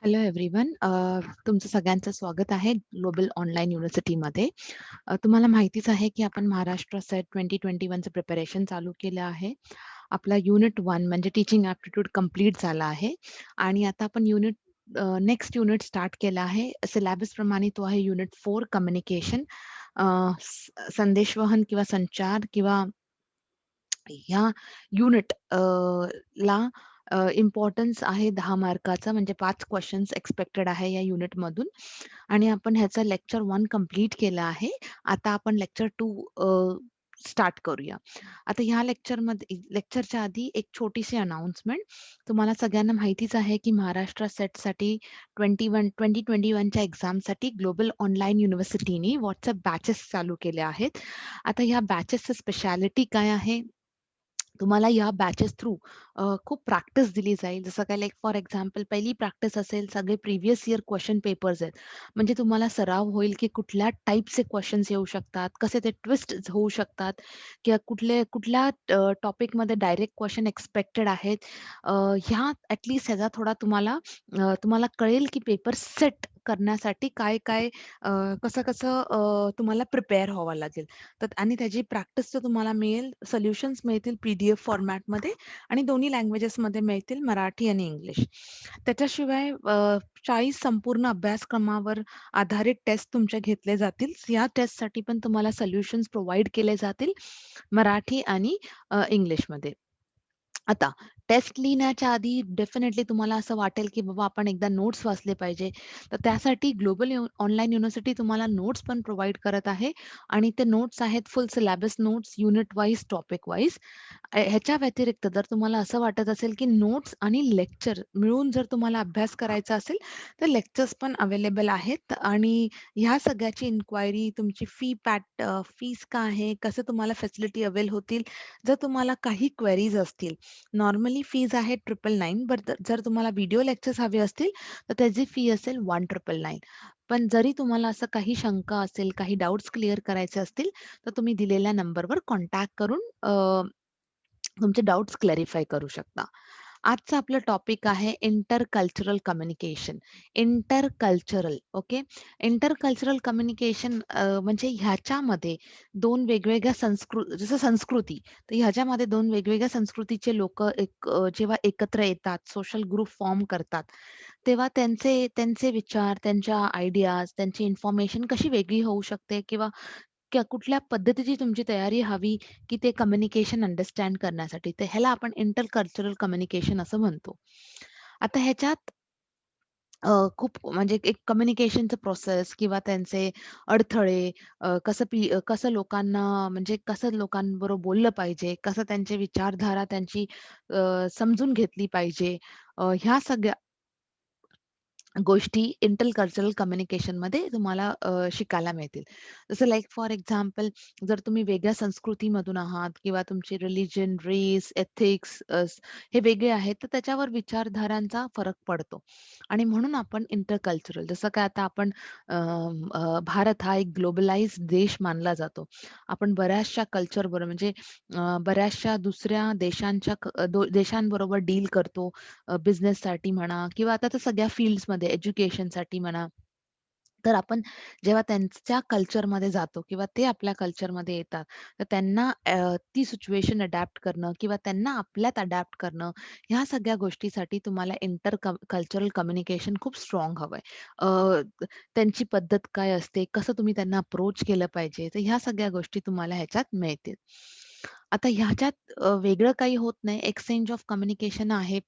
Hello everyone. तुमचं सगळ्यांचं स्वागत आहे ग्लोबल ऑनलाईन युनिव्हर्सिटीमध्ये. तुम्हाला माहितीच आहे की आपण महाराष्ट्र सेट 2021चं प्रिपरेशन चालू केलं आहे. आपला युनिट 1 म्हणजे टीचिंग ॲप्टिट्यूड कंप्लीट झाला आहे आणि आता आपण नेक्स्ट युनिट स्टार्ट केला आहे. सिलॅबसप्रमाणे तो आहे युनिट 4 कम्युनिकेशन. संदेशवहन किंवा संचार किंवा ह्या युनिट ला इम्पोर्टन्स आहे 10 मार्काचा म्हणजे 5 क्वेशन्स एक्स्पेक्टेड आहे या युनिटमधून आणि आपण ह्याचं लेक्चर 1 कंप्लीट केलं आहे. आता आपण लेक्चर 2 स्टार्ट करूया. आता ह्या लेक्चरच्या आधी एक छोटीशी अनाउन्समेंट. तुम्हाला सगळ्यांना माहितीच आहे की महाराष्ट्र सेटसाठी 2021च्या एक्झामसाठी ग्लोबल ऑनलाईन युनिव्हर्सिटीने WhatsApp बॅचेस चालू केल्या आहेत. आता ह्या बॅचेसचं स्पेशालिटी काय आहे? तुम्हाला या बॅचेस थ्रू खूप प्रॅक्टिस दिली जाईल. जसं काय लाइक फॉर एक्झाम्पल पहिली प्रॅक्टिस असेल सगळे प्रिव्हियस इयर क्वेशन पेपर्स आहेत. म्हणजे तुम्हाला सराव होईल की कुठल्या टाइपचे क्वेशन्स येऊ शकतात, कसे ते ट्विस्ट होऊ शकतात किंवा कुठल्या टॉपिकमध्ये डायरेक्ट क्वेशन एक्स्पेक्टेड आहेत. ह्या ह्याचा थोडा तुम्हाला कळेल की पेपर सेट करण्यासाठी काय-काय कसं-कसं तुम्हाला प्रिपेअर व्हावं लागेल. तर आणि त्याची प्रॅक्टिस तर तुम्हाला मिळेल. सोल्युशन्स मिळतील पी-डी-एफ फॉर्मॅटमध्ये आणि दोन्ही लँग्वेजेसमध्ये मिळतील, मराठी आणि इंग्लिश. त्याच्याशिवाय 40 संपूर्ण अभ्यासक्रमावर आधारित टेस्ट तुमचे घेतले जातील. या टेस्टसाठी पण तुम्हाला सोल्युशन्स प्रोव्हाईड केले जातील, मराठी आणि इंग्लिशमध्ये. आता टेस्ट लिहिण्याच्या आधी डेफिनेटली तुम्हाला असं वाटेल, की बाबा आपण एकदा नोट्स वाचले पाहिजे. तर त्यासाठी ग्लोबल ऑनलाईन युनिव्हर्सिटी तुम्हाला नोट्स पण प्रोव्हाईड करत आहे आणि ते नोट्स आहेत फुल syllabus notes, unit wise, topic wise. ह्याच्या व्यतिरिक्त जर तुम्हाला असं वाटत असेल, की नोट्स आणि लेक्चर मिळून जर तुम्हाला अभ्यास करायचा असेल, तर लेक्चर्स पण अवेलेबल आहेत आणि ह्या सगळ्याची इन्क्वायरी, तुमची फीस काय आहे, कसं तुम्हाला फॅसिलिटी अवेल होतील, जर तुम्हाला काही क्वेरीज असतील. नॉर्मली फीज आहे 999 बट जर तुम्हाला व्हिडिओ लेक्चर्स हवे असतील, तर त्याची फी असेल 1999. पण जरी तुम्हाला असं काही शंका असेल, काही डाउट्स क्लिअर करायचे असतील, तर तुम्ही दिलेल्या नंबरवर कॉन्टॅक्ट करून तुमचे डाउट्स क्लॅरिफाय करू शकता. आजचं आपलं टॉपिक आहे intercultural communication. Intercultural okay. Intercultural communication म्हणजे ह्याच्यामध्ये 2 वेगवेगळ्या जसं संस्कृती, तर ह्याच्यामध्ये 2 वेगवेगळ्या संस्कृतीचे लोकं जेव्हा एकत्र येतात, सोशल ग्रुप फॉर्म करतात, तेव्हा त्यांचे त्यांचे विचार, त्यांच्या आयडियाज, त्यांची इन्फॉर्मेशन कशी वेगळी होऊ शकते किंवा कुठल्या पद्धतीची तुमची तयारी हवी, की ते कम्युनिकेशन अंडरस्टँड करण्यासाठी. तर ह्याला आपण इंटरकल्चरल कम्युनिकेशन असं म्हणतो. आता ह्याच्यात खूप म्हणजे एक कम्युनिकेशनचं प्रोसेस किंवा त्यांचे अडथळे कसं लोकांना म्हणजे कसं लोकांबरोबर बोललं पाहिजे, कसं त्यांची विचारधारा समजून घेतली पाहिजे. ह्या सगळ्या गोष्टी इंटरकल्चरल कम्युनिकेशनमध्ये तुम्हाला शिकायला मिळतील. जसं लाइक फॉर एक्झाम्पल जर तुम्ही वेगळ्या संस्कृतीमधून आहात किंवा तुमची रिलिजन, रेस, एथिक्स हे वेगळे आहेत, तर त्याच्यावर विचारधारांचा फरक पडतो. आणि म्हणून आपण इंटरकल्चरल जसं काय आता भारत हा एक ग्लोबलाइज्ड देश मानला जातो. आपण बऱ्याचशा कल्चरबरोबर म्हणजे बऱ्याचशा दुसऱ्या देशांबरोबर डील करतो. बिझनेससाठी म्हणा किंवा आता तर सगळ्या फील्ड्समध्ये एज्युकेशनसाठी म्हणा. तर आपण जेव्हा त्यांच्या कल्चरमध्ये जातो किंवा ते आपल्या कल्चरमध्ये येतात, तर त्यांना ती सिच्युएशन अडॅप्ट करणं किंवा त्यांना आपल्यात अडॅप्ट करणं, ह्या सगळ्या गोष्टीसाठी तुम्हाला कल्चरल कम्युनिकेशन खूप स्ट्राँग हवंय. त्यांची पद्धत काय असते, कसं तुम्ही त्यांना अप्रोच केलं पाहिजे, तर ह्या सगळ्या गोष्टी तुम्हाला ह्याच्यात मिळतील. आता ह्याच्यात वेगळं काही होत नाही. एक्सचेंज ऑफ कम्युनिकेशन आहे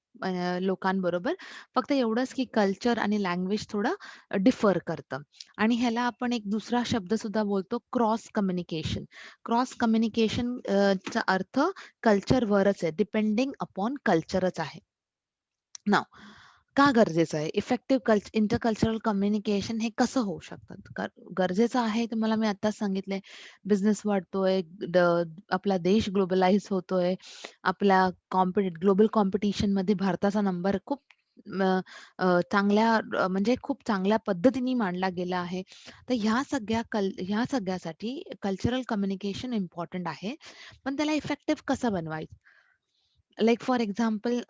लोकांबरोबर. फक्त एवढंच की कल्चर आणि लँग्वेज थोडं डिफर करतं आणि ह्याला आपण एक दुसरा शब्द सुद्धा बोलतो क्रॉस कम्युनिकेशन. क्रॉस कम्युनिकेशन चा अर्थ कल्चरवरच आहे. डिपेंडिंग अपॉन कल्चरच आहे. नाऊ का गरजेचं आहे? इफेक्टिव्ह इंटरकल्चरल कम्युनिकेशन हे कसं होऊ शकतं? गरजेचं आहे तुम्हाला मी आत्ताच सांगितलंय. बिझनेस वाढतोय, ड आपला देश ग्लोबलाइज होतोय. आपल्या ग्लोबल कॉम्पिटिशनमध्ये भारताचा नंबर खूप अ, अ, म्हणजे खूप चांगल्या पद्धतीने मांडला गेला आहे. तर ह्या सगळ्यासाठी कल्चरल कम्युनिकेशन इम्पोर्टंट आहे. पण त्याला इफेक्टिव्ह कसं बनवायचं? Like for example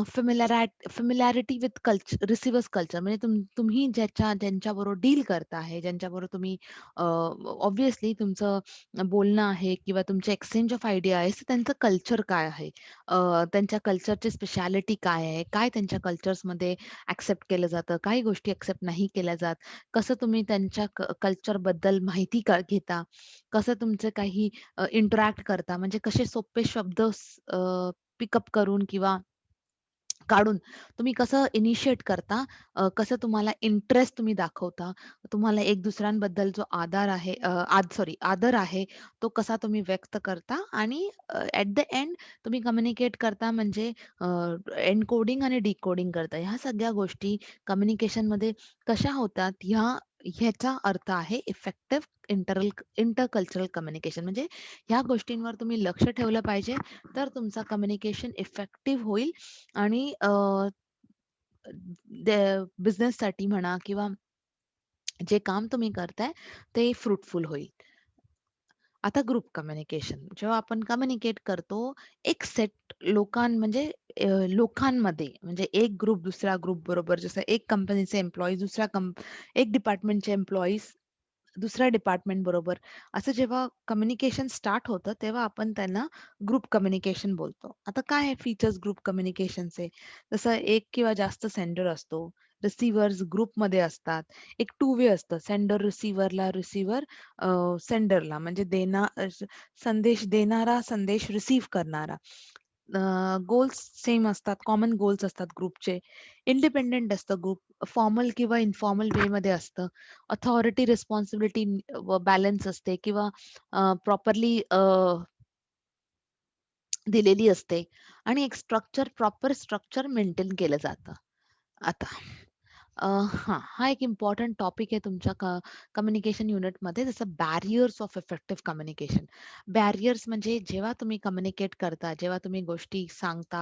familiarity with receivers culture म्हणजे तुम्ही ज्यांच्याबरोबर डील करता आहे, ज्यांच्याबरोबर तुम्ही ऑब्व्हियसली तुमचं बोलणं आहे किंवा तुमचे एक्सचेंज ऑफ आयडिया आहे, तर त्यांचं कल्चर काय आहे? त्यांच्या कल्चरची स्पेशालिटी काय आहे? काय त्यांच्या कल्चर्समध्ये एक्सेप्ट केलं जातं? काही गोष्टी एक्सेप्ट नाही केल्या जात? कसं तुम्ही त्यांच्या कल्चरबद्दल माहिती घेता? कसं तुमचे काही इंटरॅक्ट करता? म्हणजे कसे सोपे शब्द पिकअप करून किंवा काढून तुम्ही कसं इनिशिएट करता, कसं तुम्हाला इंटरेस्ट तुम्ही दाखवता, तुम्हाला एक दुसऱ्यांबद्दल जो आदर आहे आदर आहे, तो कसा तुम्ही व्यक्त करता आणि ॲट द एंड तुम्ही कम्युनिकेट करता म्हणजे एन्कोडिंग आणि डिकोडिंग करता. ह्या सगळ्या गोष्टी कम्युनिकेशनमध्ये कशा होतात ह्याचा अर्थ आहे इफेक्टिव्ह इंटरकल्चरल कम्युनिकेशन. म्हणजे ह्या गोष्टींवर तुम्ही लक्ष ठेवलं पाहिजे, तर तुमचा कम्युनिकेशन इफेक्टिव्ह होईल आणि बिझनेससाठी म्हणा किंवा जे काम तुम्ही करताय ते फ्रुटफुल होईल. आता ग्रुप कम्युनिकेशन जेव्हा आपण कम्युनिकेट करतो, एक सेट म्हणजे लोकांमध्ये म्हणजे एक ग्रुप दुसऱ्या ग्रुप बरोबर जसं एक कंपनीचे एम्प्लॉयी एक डिपार्टमेंटचे एम्प्लॉईज दुसऱ्या डिपार्टमेंट बरोबर असं जेव्हा कम्युनिकेशन स्टार्ट होतं, तेव्हा आपण त्यांना ग्रुप कम्युनिकेशन बोलतो. आता काय आहे फीचर्स ग्रुप कम्युनिकेशनचे? जसं एक किंवा जास्त सेंडर असतो. रिसीव्हर्स ग्रुपमध्ये असतात. एक टू वे असतं. सेंडर रिसीव्हरला, रिसीव्हर सेंडरला म्हणजे संदेश देणारा, संदेश रिसीव्ह करणारा. गोल्स सेम असतात. कॉमन गोल्स असतात ग्रुपचे. इंडिपेंडंट असतं ग्रुप. फॉर्मल किंवा इन्फॉर्मल वेमध्ये असतं. अथॉरिटी रिस्पॉन्सिबिलिटी बॅलन्स असते किंवा प्रॉपरली दिलेली असते आणि एक प्रॉपर स्ट्रक्चर मेंटेन केलं जातं. आता हा एक इम्पॉर्टंट टॉपिक आहे तुमच्या कम्युनिकेशन युनिटमध्ये जसं barriers of effective communication. Barriers म्हणजे जेव्हा तुम्ही कम्युनिकेट करता, जेव्हा तुम्ही गोष्टी सांगता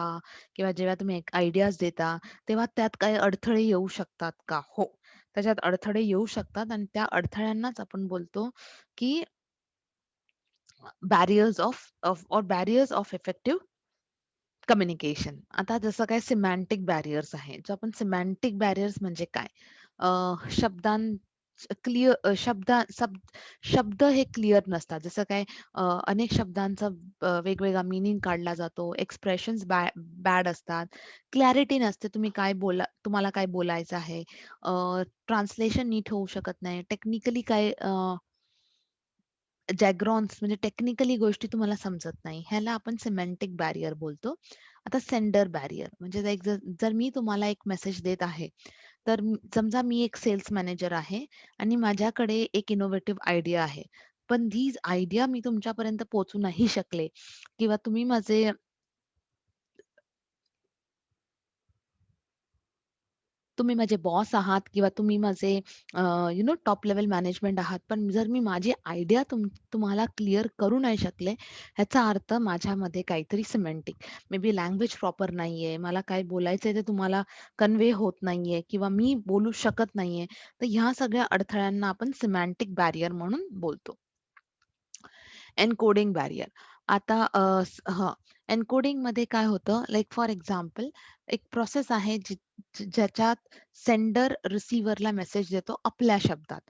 किंवा जेव्हा तुम्ही आयडियाज देता, तेव्हा त्यात काही अडथळे येऊ शकतात का? हो. त्याच्यात अडथळे येऊ शकतात आणि त्या अडथळ्यांनाच आपण बोलतो, की बॅरियर्स ऑफ इफेक्टिव्ह कम्युनिकेशन. आता जसं काय सिमॅन्टिक बॅरियर्स आहे. जो आपण सिमॅन्टिक बॅरियर्स म्हणजे काय? अ, शब्दां क्लिअर शब्द हे क्लिअर नसतात. जसं काय अनेक शब्दांचा वेगवेगळा मीनिंग काढला जातो. एक्सप्रेशन्स बॅड असतात. क्लॅरिटी नसते. तुम्हाला काय बोलायचं आहे. ट्रान्सलेशन नीट होऊ शकत नाही. टेक्निकली काय जॅग्रॉन्स म्हणजे टेक्निकली गोष्टी तुम्हाला समजत नाही. ह्याला आपण सिमेंटिक बॅरियर बोलतो. आता सेंडर बॅरियर म्हणजे लाइक जर जर मी तुम्हाला एक मेसेज देत आहे, तर समजा मी एक सेल्स मॅनेजर आहे आणि माझ्याकडे एक इनोव्हेटिव्ह आयडिया आहे. पण धीज आयडिया मी तुमच्यापर्यंत पोहोचू नाही शकले किंवा तुम्ही माझे बॉस आहात किंवा तुम्ही माझे टॉप लेव्हल मॅनेजमेंट आहात. पण जर मी माझी आयडिया तुम्हाला क्लिअर करू नाही शकले, ह्याचा अर्थ माझ्यामध्ये काहीतरी semantic may be language proper नाहीये. मला काय बोलायचंय ते तुम्हाला कन्वे होत नाहीये किंवा मी बोलू शकत नाहीये. तर ह्या सगळ्या अडथळ्यांना आपण सिमॅन्टिक बॅरियर म्हणून बोलतो. Encoding barrier. आता एन्कोडिंगमध्ये काय होतं, लाइक फॉर एक्झाम्पल एक प्रोसेस आहे ज्याच्यात सेंडर रिसीव्हरला मेसेज देतो आपल्या शब्दात.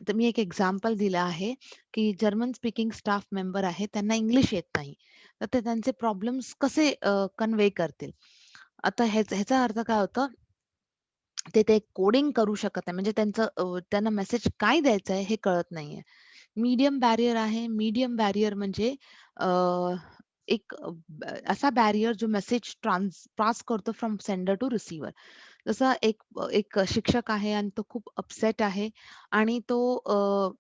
तर मी एक एक्झाम्पल दिलं आहे, की जर्मन स्पीकिंग स्टाफ मेंबर आहे, त्यांना इंग्लिश येत नाही. तर ते त्यांचे प्रॉब्लेम्स कसे कन्वे करतील? आता ह्याचा अर्थ काय होतं, ते कोडिंग करू शकत नाही. म्हणजे त्यांना मेसेज काय द्यायचा आहे हे कळत नाहीये. मीडियम बॅरियर आहे. मीडियम बॅरियर म्हणजे अ, एक असा बॅरियर जो मेसेज पास करतो फ्रॉम सेंडर टू रिसीव्हर. जसा एक शिक्षक आहे आणि तो खूप अपसेट आहे आणि तो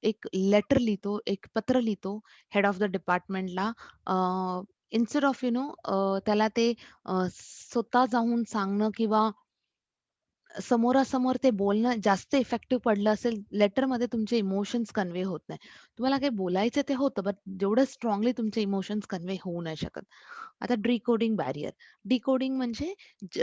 एक लेटर लिहितो, एक पत्र लिहितो हेड ऑफ द डिपार्टमेंटला. इन्स्टेड ऑफ त्याला ते स्वतः जाऊन सांगणं किंवा समोरासमोर ते बोलणं जास्त इफेक्टिव्ह पडलं असेल, लेटरमध्ये तुमचे इमोशन्स कन्वे होत नाही. तुम्हाला काही बोलायचं ते होतं, बट जेवढं स्ट्राँगली तुमचे इमोशन्स कन्वे होऊ नाही शकत. आता डिकोडिंग बॅरियर. डिकोडिंग म्हणजे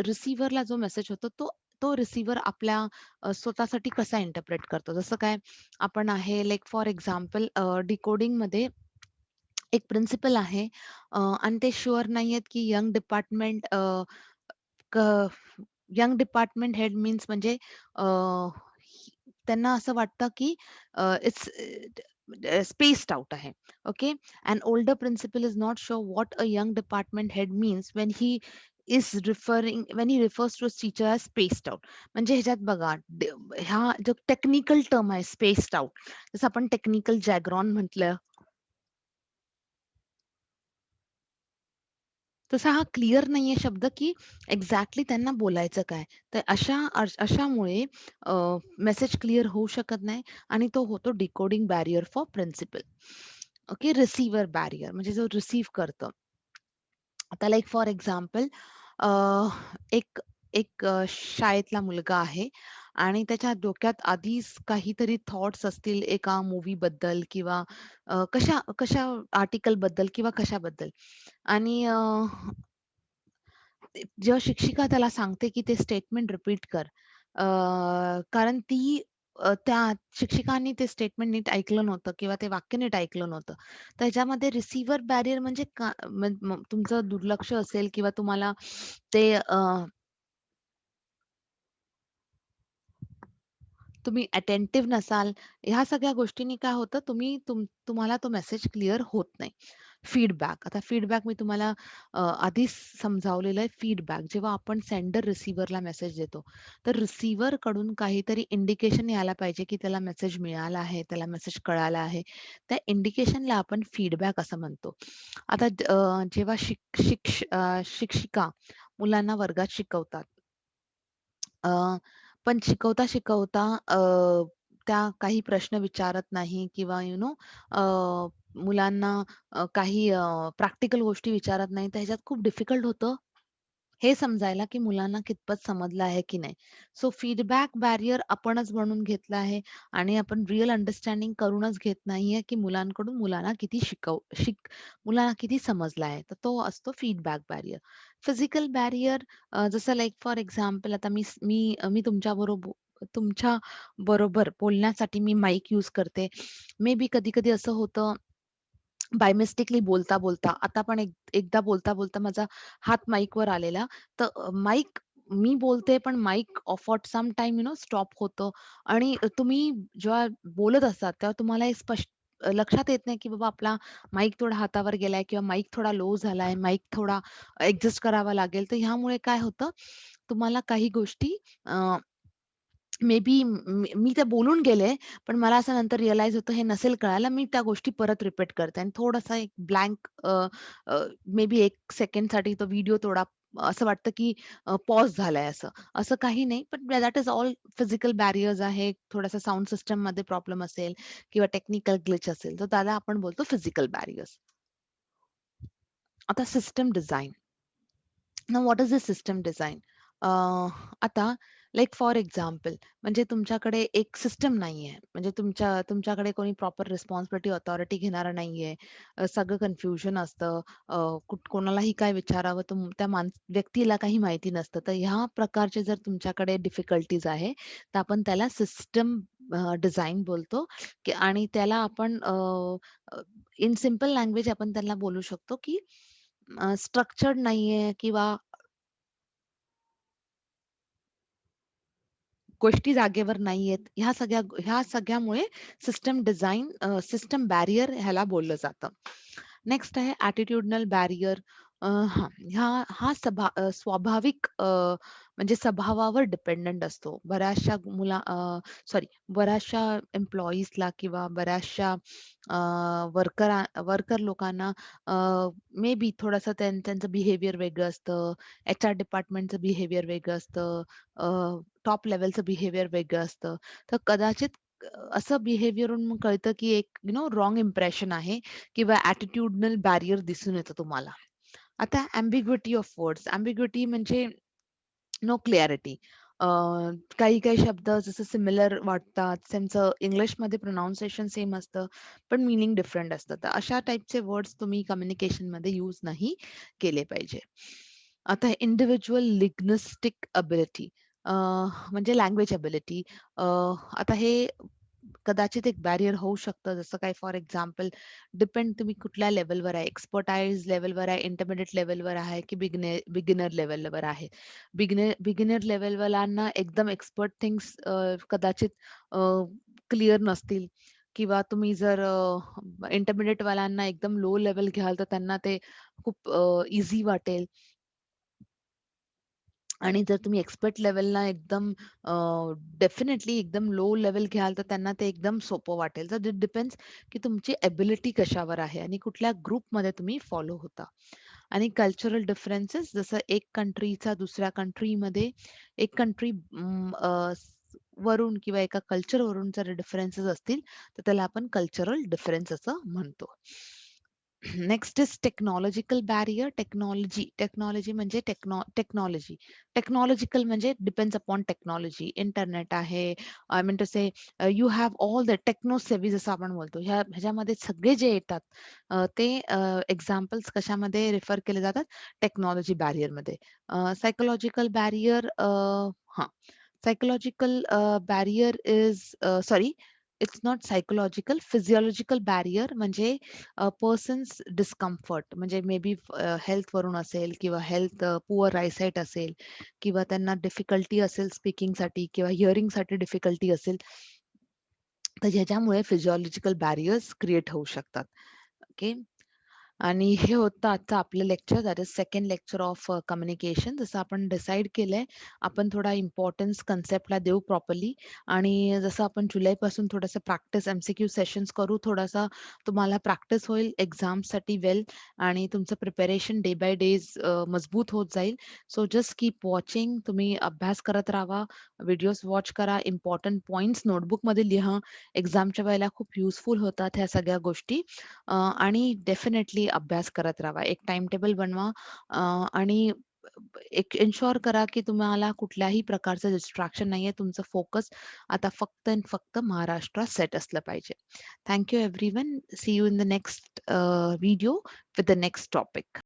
रिसीव्हरला जो मेसेज होतो, तो तो रिसीव्हर आपल्या स्वतःसाठी कसा इंटरप्रेट करतो. जसं काय आपण आहे लाइक फॉर एक्झाम्पल डिकोडिंगमध्ये एक प्रिन्सिपल आहे आणि ते शुअर नाहीयेत की क यंग डिपार्टमेंट हेड मीन्स म्हणजे त्यांना असं वाटतं की इट्स स्पेस्ड आउट आहे. Okay. And older principal is not sure what a young department head means when he refers to teacher as spaced out. म्हणजे ह्याच्यात बघा ह्या जो टेक्निकल टर्म आहे स्पेस्ड आउट, जसं आपण टेक्निकल जॅग्रॉन म्हटलं, तसा हा क्लिअर नाहीये शब्द, की एक्झॅक्टली त्यांना बोलायचं काय? तर अशामुळे मेसेज क्लिअर होऊ शकत नाही आणि तो होतो decoding barrier for principal. Okay. Receiver barrier म्हणजे जो रिसीव्ह करतं. आता लाइक फॉर एक्झाम्पल अ, एक एक शाळेतला मुलगा आहे आणि त्याच्या डोक्यात आधीच काहीतरी थॉट्स असतील एका मूव्हीबद्दल किंवा कशा कशा आर्टिकलबद्दल किंवा कशाबद्दल आणि जेव्हा शिक्षिका त्याला सांगते, की ते स्टेटमेंट रिपीट कर. कारण त्या शिक्षिकांनी ते स्टेटमेंट नीट ऐकलं नव्हतं किंवा ते वाक्य नीट ऐकलं नव्हतं. त्याच्यामध्ये रिसीव्हर बॅरियर म्हणजे तुमचं दुर्लक्ष असेल किंवा तुम्हाला ते तुम्ही अटेंटिव्ह नसाल, ह्या सगळ्या गोष्टींनी काय होतं, तुम्हाला तो मेसेज क्लिअर होत नाही. फीडबॅक. आता फीडबॅक मी तुम्हाला आधीच समजावलेलं आहे फीडबॅक. जेव्हा आपण सेंडर रिसीव्हरला मेसेज देतो, तर रिसीव्हरकडून काहीतरी इंडिकेशन यायला पाहिजे, की त्याला मेसेज मिळाला आहे, त्याला मेसेज कळाला आहे. त्या इंडिकेशनला आपण फीडबॅक असं म्हणतो. आता जेव्हा शिक्षिका मुलांना वर्गात शिकवतात. अ, पण शिकवता-शिकवता त्या काही प्रश्न विचारत नाही किंवा मुलांना काही प्रॅक्टिकल गोष्टी विचारत नाही. तर ह्याच्यात खूप डिफिकल्ट होतं हे समजायला, की मुलांना कितपत समजलं आहे की नाही. सो फीडबॅक बॅरियर आपणच बनवून घेतला आहे आणि आपण रिअल अंडरस्टँडिंग करूनच घेत नाहीये, की मुलांकडून मुलांना किती समजलं आहे. तर तो असतो फीडबॅक बॅरियर. फिजिकल बॅरियर जसं लाइक फॉर एक्झाम्पल आता मी तुमच्या बरोबर बोलण्यासाठी मी माईक यूज करते. मे बी कधी-कधी असं होतं बाय मिस्टेकली बोलता-बोलता आता पण एकदा बोलता-बोलता माझा हात माईकवर आलेला. तर माईक मी बोलते पण mike off some time stop होतं आणि तुम्ही जेव्हा बोलत असतात तेव्हा तुम्हाला हे लक्षात येत नाही, की बाबा आपला माईक थोडा हातावर गेलाय किंवा माईक थोडा लो झालाय, माईक थोडा ॲडजस्ट करावा लागेल. तर ह्यामुळे काय होतं, तुम्हाला काही गोष्टी मे बी मी ते बोलून गेले, पण मला असं नंतर रिअलाईज होतं हे नसेल कळालं. मी त्या गोष्टी परत रिपीट करते आणि थोडासा एक ब्लँक मे बी 1 सेकंडसाठी तो व्हिडिओ थोडा असं वाटतं की पॉज झालाय असं. असं काही नाही, पण that is all physical barriers आहे. थोडासा साउंड सिस्टममध्ये प्रॉब्लेम असेल किंवा टेक्निकल ग्लिच असेल, तर त्याला आपण बोलतो फिजिकल बॅरियर्स. आता system design. Now what is the system design? आता लाइक फॉर एक्झाम्पल म्हणजे तुमच्याकडे एक सिस्टम नाहीये. म्हणजे तुमच्याकडे कोणी प्रॉपर रिस्पॉन्सिबिलिटी, अथॉरिटी घेणारं नाहीये. सगळं कन्फ्युजन असतं. कोणालाही काय विचारावं त्या व्यक्तीला काही माहिती नसतं. तर ह्या प्रकारचे जर तुमच्याकडे डिफिकल्टीज आहे, तर आपण त्याला सिस्टम डिझाइन बोलतो आणि त्याला आपण इन सिंपल लँग्वेज आपण त्यांना बोलू शकतो, की स्ट्रक्चर्ड नाहीये किंवा गोष्टी जागेवर नाहीयेत. ह्या सगळ्यामुळे सिस्टम बॅरियर ह्याला बोललं जातं. नेक्स्ट आहे ॲटिट्यूडनल बॅरियर. हां, स्वाभाविक म्हणजे स्वभावावर डिपेंडंट असतो. बऱ्याचशा एम्प्लॉईजला किंवा बऱ्याचशा वर्कर लोकांना मे बी थोडंसं त्यांचं बिहेवियर वेगळं असतं. एच-आर डिपार्टमेंटचं बिहेवियर वेगळं असतं. टॉप लेव्हलचं बिहेवियर वेगळं असतं. तर कदाचित असं बिहेवियरवरून मग कळतं, की एक रॉंग इम्प्रेशन आहे किंवा ॲटिट्यूडनल बॅरियर दिसून येतं तुम्हाला. आता एम्बिग्विटी ऑफ वर्ड्स. एम्बिग्विटी म्हणजे नो क्लॅरिटी. काही-काही शब्द जसं सिमिलर वाटतात, त्यांचं इंग्लिशमध्ये प्रोनाउन्सिएशन सेम असतं, पण मीनिंग डिफरंट असतं. तर अशा टाइपचे वर्ड्स तुम्ही कम्युनिकेशनमध्ये यूज नाही केले पाहिजे. आता इंडिव्हिज्युअल लिंग्विस्टिक एबिलिटी म्हणजे लँग्वेज एबिलिटी. आता हे कदाचित एक बॅरियर होऊ शकतं. जसं काय फॉर एक्झाम्पल डिपेंड तुम्ही कुठल्या लेव्हलवर आहे. एक्सपर्टाइज लेव्हलवर आहे, इंटरमिडिएट लेव्हलवर आहे की बिगिनर लेव्हलवर आहे. बिगिनर लेव्हलवाल्यांना एकदम एक्सपर्ट थिंग्स कदाचित क्लिअर नसतील किंवा तुम्ही जर इंटरमिडिएट वाल्यांना एकदम लो लेव्हल घ्याल, तर त्यांना ते खूप ईझी वाटेल. आणि जर तुम्ही एक्सपर्ट लेव्हलला एकदम डेफिनेटली एकदम लो लेव्हल घ्याल, तर त्यांना ते एकदम सोपं वाटेल. तर इट डिपेंड्स की तुमची एबिलिटी कशावर आहे आणि कुठल्या ग्रुपमध्ये तुम्ही फॉलो होता. आणि कल्चरल डिफरन्सेस जसं एक कंट्रीचा दुसऱ्या कंट्रीमध्ये एक कंट्री वरून किंवा एका कल्चरवरून जर डिफरन्सेस असतील, तर त्याला आपण कल्चरल डिफरन्स असं म्हणतो. Next is technological barrier. Technology म्हणजे टेक्नॉलॉजी. टेक्नॉलॉजिकल म्हणजे डिपेंड्स अपॉन टेक्नॉलॉजी. इंटरनेट आहे. I mean to say you have all the techno savvy जसं आपण बोलतो. ह्याच्यामध्ये सगळे जे येतात ते एक्झाम्पल्स कशामध्ये रेफर केले जातात? टेक्नॉलॉजी बॅरियरमध्ये. सायकॉलॉजिकल बॅरियर हां. Psychological barrier is sorry, it's not psychological, physiological barrier म्हणजे पर्सन्स डिस्कम्फर्ट म्हणजे मे बी हेल्थ वरून असेल किंवा हेल्थ पुअर आयसाईट असेल किंवा त्यांना डिफिकल्टी असेल स्पीकिंगसाठी किंवा हिअरिंगसाठी डिफिकल्टी असेल, तर ह्याच्यामुळे फिजिओलॉजिकल बॅरियर्स क्रिएट होऊ शकतात. ओके. आणि हे होतं आजचं आपलं lecture that is second lecture of communication. जसं आपण डिसाईड केलंय, आपण थोडा इम्पॉर्टन्स कन्सेप्टला देऊ प्रॉपरली आणि जसं आपण जुलैपासून थोडंसं प्रॅक्टिस एमसीक्यू सेशन्स करू. थोडासा तुम्हाला प्रॅक्टिस होईल एक्झाम्ससाठी वेल आणि तुमचं प्रिपरेशन डे बाय डेज मजबूत होत जाईल. So just keep watching. तुम्ही अभ्यास करत राहा, व्हिडिओज वॉच करा, इम्पॉर्टंट पॉइंट्स नोटबुकमध्ये लिहा. एक्झामच्या वेळेला खूप युजफुल होतात ह्या सगळ्या गोष्टी. आणि डेफिनेटली अभ्यास करत राहावा. एक टाइम टेबल बनवा आणि एक इन्शुअर करा, की तुम्हाला कुठल्याही प्रकारचं डिस्ट्रॅक्शन नाहीये. तुमचं फोकस आता फक्त आणि फक्त महाराष्ट्रात सेट असलं पाहिजे. Thank you everyone. See you in the next video with the next topic.